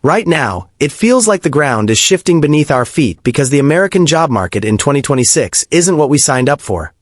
Right now, it feels like the ground is shifting beneath our feet because the American job market in 2026 isn't what we signed up for.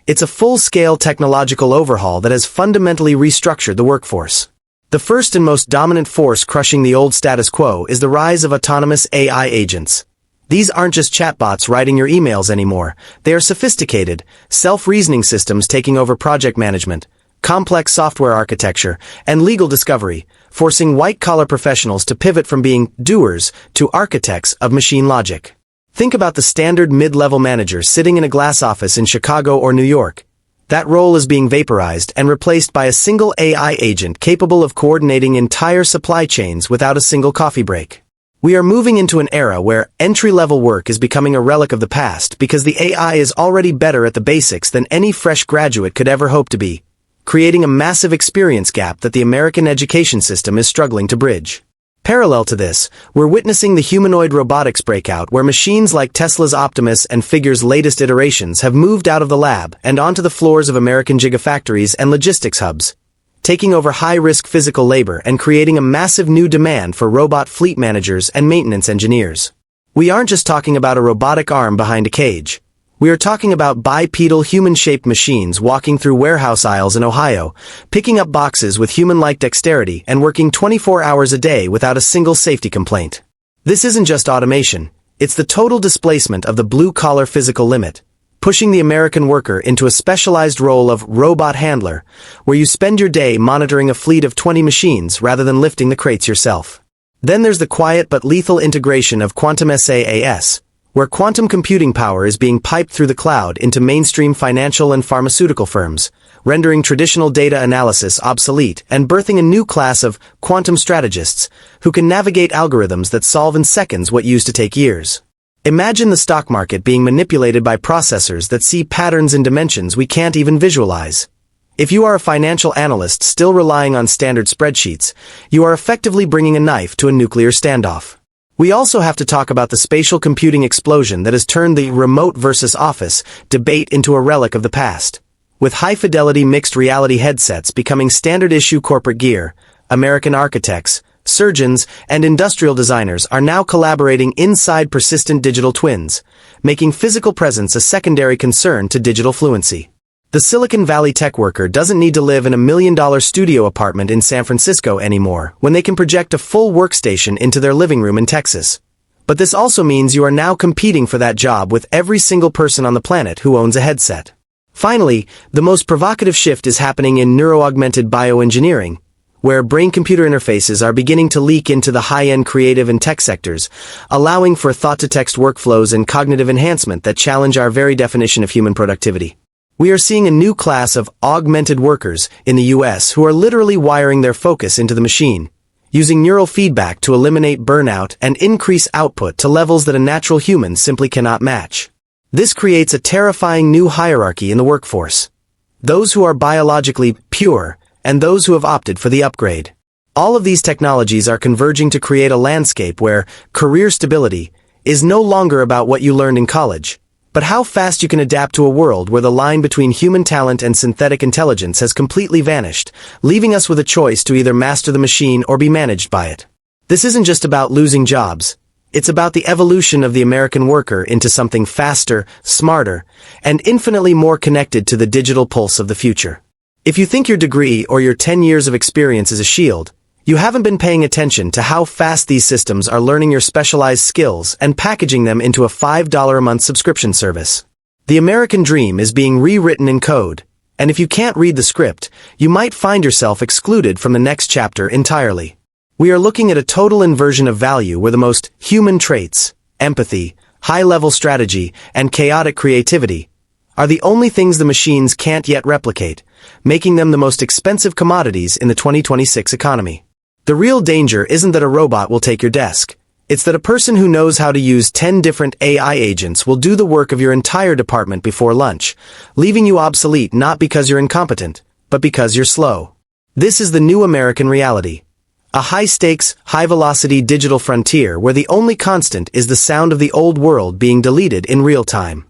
It's a full-scale technological overhaul that has fundamentally restructured the workforce. The first and most dominant force crushing the old status quo is the rise of autonomous AI agents. These aren't just chatbots writing your emails anymore. They are sophisticated, self-reasoning systems taking over project management, complex software architecture, and legal discovery, forcing white-collar professionals to pivot from being doers to architects of machine logic. Think about the standard mid-level manager sitting in a glass office in Chicago or New York. That role is being vaporized and replaced by a single AI agent capable of coordinating entire supply chains without a single coffee break. We are moving into an era where entry-level work is becoming a relic of the past because the AI is already better at the basics than any fresh graduate could ever hope to be, creating a massive experience gap that the American education system is struggling to bridge. Parallel to this, we're witnessing the humanoid robotics breakout where machines like Tesla's Optimus and Figure's latest iterations have moved out of the lab and onto the floors of American gigafactories and logistics hubs, taking over high-risk physical labor and creating a massive new demand for robot fleet managers and maintenance engineers. We aren't just talking about a robotic arm behind a cage. We are talking about bipedal human-shaped machines walking through warehouse aisles in Ohio, picking up boxes with human-like dexterity and working 24 hours a day without a single safety complaint. This isn't just automation, it's the total displacement of the blue-collar physical limit, pushing the American worker into a specialized role of robot handler, where you spend your day monitoring a fleet of 20 machines rather than lifting the crates yourself. Then there's the quiet but lethal integration of quantum SaaS, where quantum computing power is being piped through the cloud into mainstream financial and pharmaceutical firms, rendering traditional data analysis obsolete and birthing a new class of quantum strategists who can navigate algorithms that solve in seconds what used to take years. Imagine the stock market being manipulated by processors that see patterns in dimensions we can't even visualize. If you are a financial analyst still relying on standard spreadsheets, you are effectively bringing a knife to a nuclear standoff. We also have to talk about the spatial computing explosion that has turned the remote versus office debate into a relic of the past. With high-fidelity mixed reality headsets becoming standard-issue corporate gear, American architects, surgeons, and industrial designers are now collaborating inside persistent digital twins, making physical presence a secondary concern to digital fluency. The Silicon Valley tech worker doesn't need to live in a $1 million studio apartment in San Francisco anymore when they can project a full workstation into their living room in Texas. But this also means you are now competing for that job with every single person on the planet who owns a headset. Finally, the most provocative shift is happening in neuroaugmented bioengineering, where brain-computer interfaces are beginning to leak into the high-end creative and tech sectors, allowing for thought-to-text workflows and cognitive enhancement that challenge our very definition of human productivity. We are seeing a new class of augmented workers in the US who are literally wiring their focus into the machine, using neural feedback to eliminate burnout and increase output to levels that a natural human simply cannot match. This creates a terrifying new hierarchy in the workforce. Those who are biologically pure and those who have opted for the upgrade. All of these technologies are converging to create a landscape where career stability is no longer about what you learned in college, but how fast you can adapt to a world where the line between human talent and synthetic intelligence has completely vanished, leaving us with a choice to either master the machine or be managed by it. This isn't just about losing jobs. It's about the evolution of the American worker into something faster, smarter, and infinitely more connected to the digital pulse of the future. If you think your degree or your 10 years of experience is a shield, you haven't been paying attention to how fast these systems are learning your specialized skills and packaging them into a $5 a month subscription service. The American dream is being rewritten in code, and if you can't read the script, you might find yourself excluded from the next chapter entirely. We are looking at a total inversion of value where the most human traits, empathy, high-level strategy, and chaotic creativity, are the only things the machines can't yet replicate, making them the most expensive commodities in the 2026 economy. The real danger isn't that a robot will take your desk. It's that a person who knows how to use 10 different AI agents will do the work of your entire department before lunch, leaving you obsolete not because you're incompetent, but because you're slow. This is the new American reality. A high-stakes, high-velocity digital frontier where the only constant is the sound of the old world being deleted in real time.